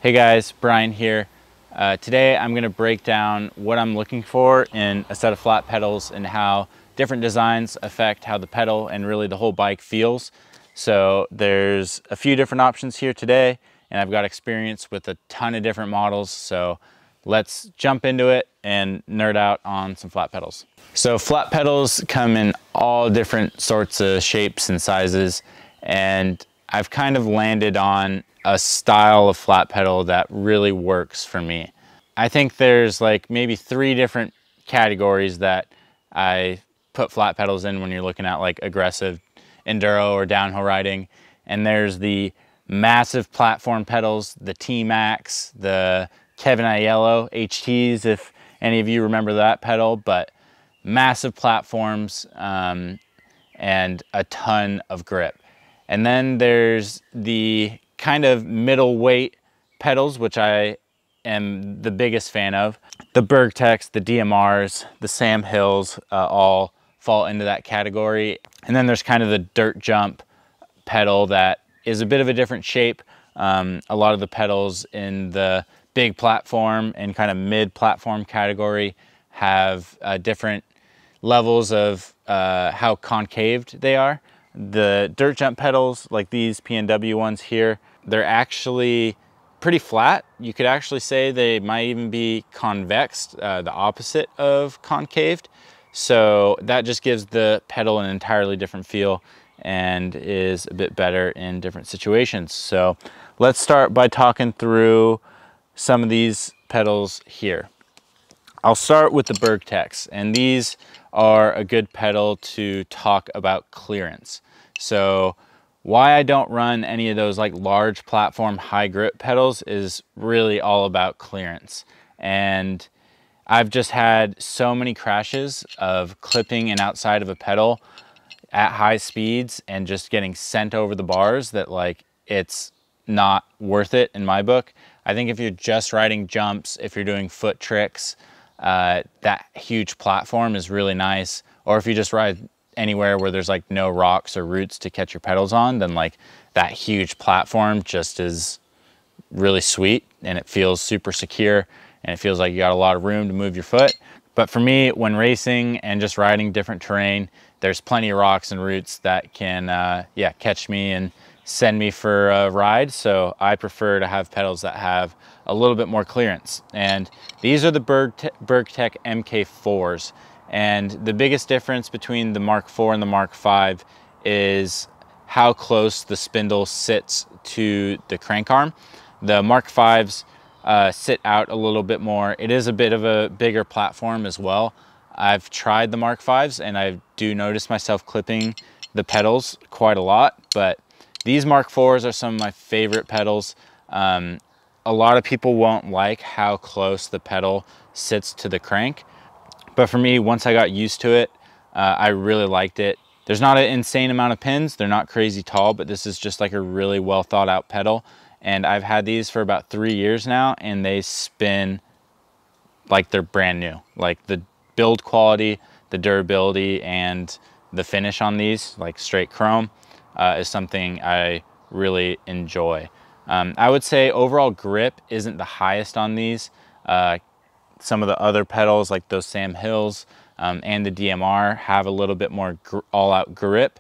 Hey guys, Brian here. Today I'm going to break down what I'm looking for in a set of flat pedals and how different designs affect how the pedal and really the whole bike feels. So there's a few different options here today, and I've got experience with a ton of different models. So let's jump into it and nerd out on some flat pedals. So flat pedals come in all different sorts of shapes and sizes, and I've kind of landed on a style of flat pedal that really works for me. I think there's like maybe 3 different categories that I put flat pedals in when you're looking at like aggressive enduro or downhill riding. And there's the massive platform pedals, the T-Max, the Kevin Aiello HTs, if any of you remember that pedal, but massive platforms and a ton of grip. And then there's the kind of middleweight pedals, which I am the biggest fan of. The Bergtechs, the DMRs, the Sam Hills all fall into that category. And then there's kind of the dirt jump pedal that is a bit of a different shape. A lot of the pedals in the big platform and kind of mid-platform category have different levels of how concaved they are. The dirt jump pedals, like these PNW ones here, they're actually pretty flat. You could actually say they might even be convex, the opposite of concaved. So that just gives the pedal an entirely different feel and is a bit better in different situations. So let's start by talking through some of these pedals here. I'll start with the Bergtechs, and these are a good pedal to talk about clearance. So why I don't run any of those like large platform high grip pedals is really all about clearance. And I've just had so many crashes of clipping and outside of a pedal at high speeds and just getting sent over the bars that like it's not worth it in my book. I think if you're just riding jumps, if you're doing foot tricks, that huge platform is really nice. Or if you just ride anywhere where there's like no rocks or roots to catch your pedals on, then like that huge platform just is really sweet and it feels super secure and it feels like you got a lot of room to move your foot. But for me, when racing and just riding different terrain, there's plenty of rocks and roots that can catch me and send me for a ride. So I prefer to have pedals that have a little bit more clearance. And these are the Bergtech MK4s. And the biggest difference between the Mark IV and the Mark V is how close the spindle sits to the crank arm. The Mark Vs sit out a little bit more. It is a bit of a bigger platform as well. I've tried the Mark Vs and I do notice myself clipping the pedals quite a lot, but these Mark IVs are some of my favorite pedals. A lot of people won't like how close the pedal sits to the crank. But for me, once I got used to it, I really liked it. There's not an insane amount of pins. They're not crazy tall, but this is just like a really well thought out pedal. And I've had these for about 3 years now, and they spin like they're brand new. Like the build quality, the durability, and the finish on these, like straight chrome, is something I really enjoy. I would say overall grip isn't the highest on these. Some of the other pedals like those Sam Hills and the DMR have a little bit more all-out grip,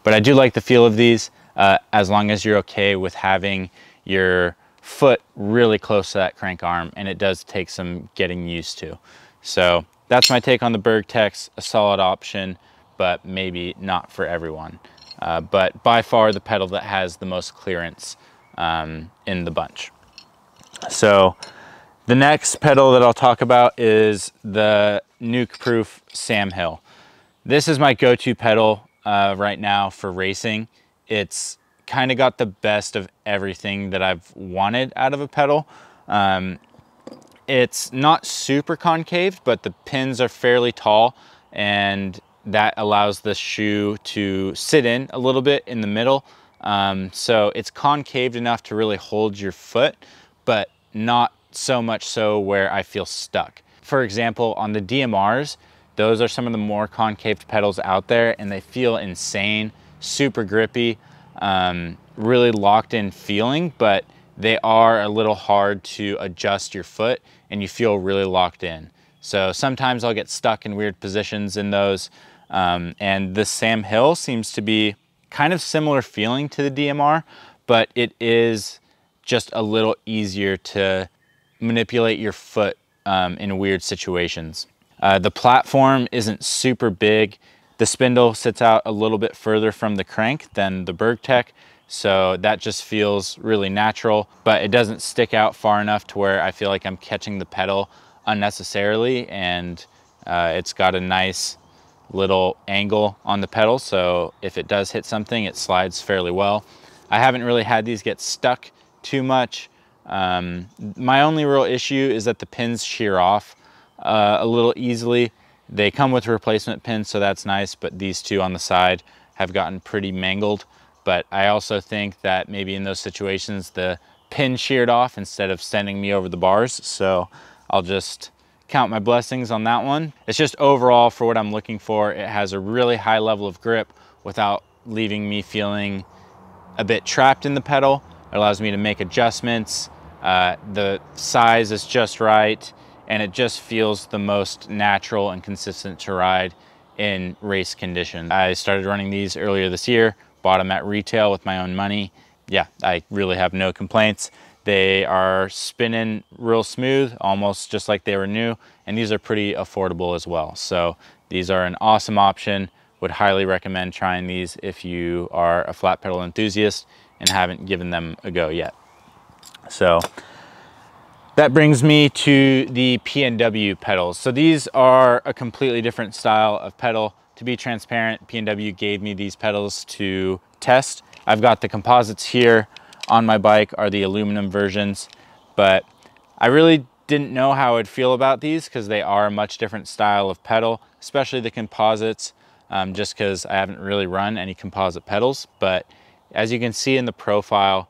but I do like the feel of these as long as you're okay with having your foot really close to that crank arm, and it does take some getting used to. So that's my take on the Bergtechs. A solid option, but maybe not for everyone. But by far the pedal that has the most clearance in the bunch. So the next pedal that I'll talk about is the Nukeproof Sam Hill. This is my go-to pedal right now for racing. It's kind of got the best of everything that I've wanted out of a pedal. It's not super concave, but the pins are fairly tall, and that allows the shoe to sit in a little bit in the middle. So it's concaved enough to really hold your foot, but not so much so where I feel stuck. For example, on the DMRs, those are some of the more concaved pedals out there, and they feel insane, super grippy, really locked in feeling, but they are a little hard to adjust your foot and you feel really locked in. So sometimes I'll get stuck in weird positions in those. And the Sam Hill seems to be kind of similar feeling to the DMR, but it is just a little easier to manipulate your foot in weird situations. The platform isn't super big. The spindle sits out a little bit further from the crank than the BergTech, so that just feels really natural, but it doesn't stick out far enough to where I feel like I'm catching the pedal unnecessarily, and it's got a nice little angle on the pedal, so if it does hit something, it slides fairly well. I haven't really had these get stuck too much. My only real issue is that the pins shear off a little easily. They come with replacement pins, so that's nice, but these two on the side have gotten pretty mangled. But I also think that maybe in those situations the pin sheared off instead of sending me over the bars, so I'll just count my blessings on that one. It's just overall, for what I'm looking for, it has a really high level of grip without leaving me feeling a bit trapped in the pedal. It allows me to make adjustments. The size is just right, and it just feels the most natural and consistent to ride in race conditions. I started running these earlier this year, bought them at retail with my own money. Yeah, I really have no complaints. They are spinning real smooth, almost just like they were new, and these are pretty affordable as well. So these are an awesome option. Would highly recommend trying these if you are a flat pedal enthusiast and haven't given them a go yet. So that brings me to the P&W pedals. So these are a completely different style of pedal. To be transparent, P&W gave me these pedals to test. I've got the composites here on my bike, are the aluminum versions, but I really didn't know how I'd feel about these because they are a much different style of pedal, especially the composites, just because I haven't really run any composite pedals. But as you can see in the profile,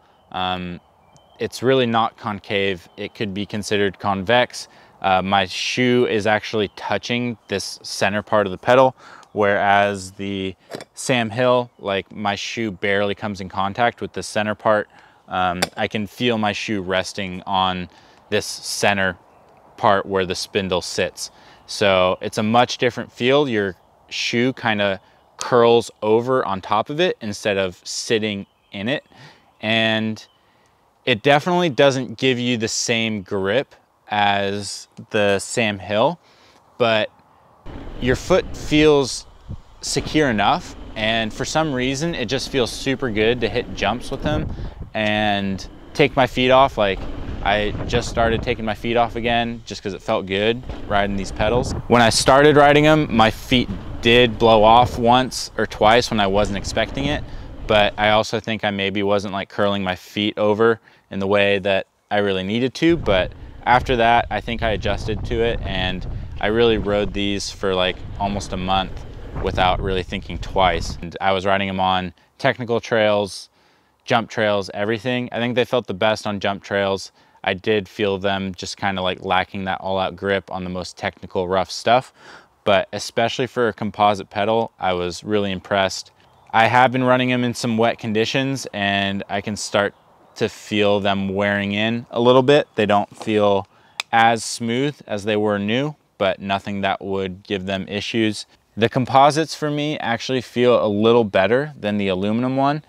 it's really not concave. It could be considered convex. My shoe is actually touching this center part of the pedal, whereas the Sam Hill, like, my shoe barely comes in contact with the center part. I can feel my shoe resting on this center part where the spindle sits. So it's a much different feel. Your shoe kind of curls over on top of it instead of sitting in it. And it definitely doesn't give you the same grip as the Sam Hill, but your foot feels secure enough, and for some reason it just feels super good to hit jumps with them and take my feet off. Like, I just started taking my feet off again just because it felt good riding these pedals. When I started riding them, my feet did blow off once or twice when I wasn't expecting it, but I also think I maybe wasn't like curling my feet over in the way that I really needed to. But after that, I think I adjusted to it, and I really rode these for like almost a month without really thinking twice. And I was riding them on technical trails, jump trails, everything. I think they felt the best on jump trails. I did feel them just kind of like lacking that all-out grip on the most technical rough stuff, but especially for a composite pedal, I was really impressed. I have been running them in some wet conditions, and I can start to feel them wearing in a little bit. They don't feel as smooth as they were new, but nothing that would give them issues. The composites for me actually feel a little better than the aluminum one.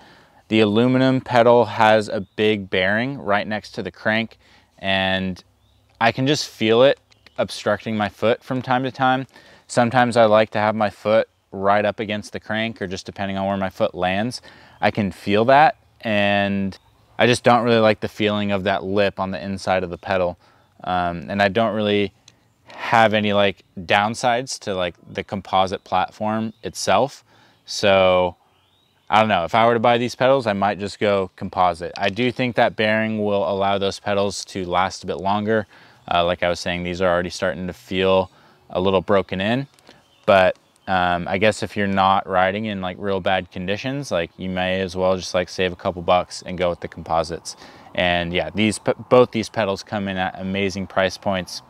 The aluminum pedal has a big bearing right next to the crank, and I can just feel it obstructing my foot from time to time. Sometimes I like to have my foot right up against the crank, or just depending on where my foot lands, I can feel that, and I just don't really like the feeling of that lip on the inside of the pedal. And I don't really have any like downsides to like the composite platform itself. So I don't know, if I were to buy these pedals, I might just go composite. I do think that bearing will allow those pedals to last a bit longer. Like I was saying, these are already starting to feel a little broken in, but I guess if you're not riding in like real bad conditions, like, you may as well just like save a couple bucks and go with the composites. And yeah, both these pedals come in at amazing price points.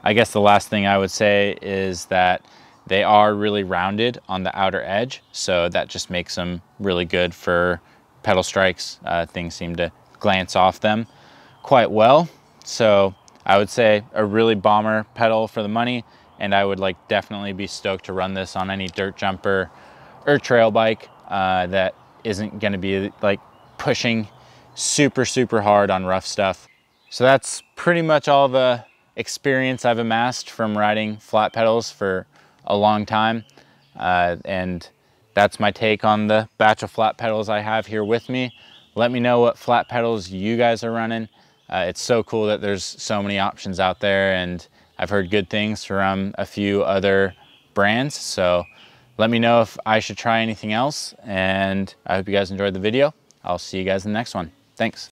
I guess the last thing I would say is that they are really rounded on the outer edge, so that just makes them really good for pedal strikes. Things seem to glance off them quite well. So I would say a really bomber pedal for the money, and I would like definitely be stoked to run this on any dirt jumper or trail bike that isn't going to be like pushing super hard on rough stuff. So that's pretty much all the experience I've amassed from riding flat pedals for a long time, and that's my take on the batch of flat pedals I have here with me. Let me know what flat pedals you guys are running. It's so cool that there's so many options out there, and I've heard good things from a few other brands. So let me know if I should try anything else, and I hope you guys enjoyed the video. I'll see you guys in the next one. Thanks.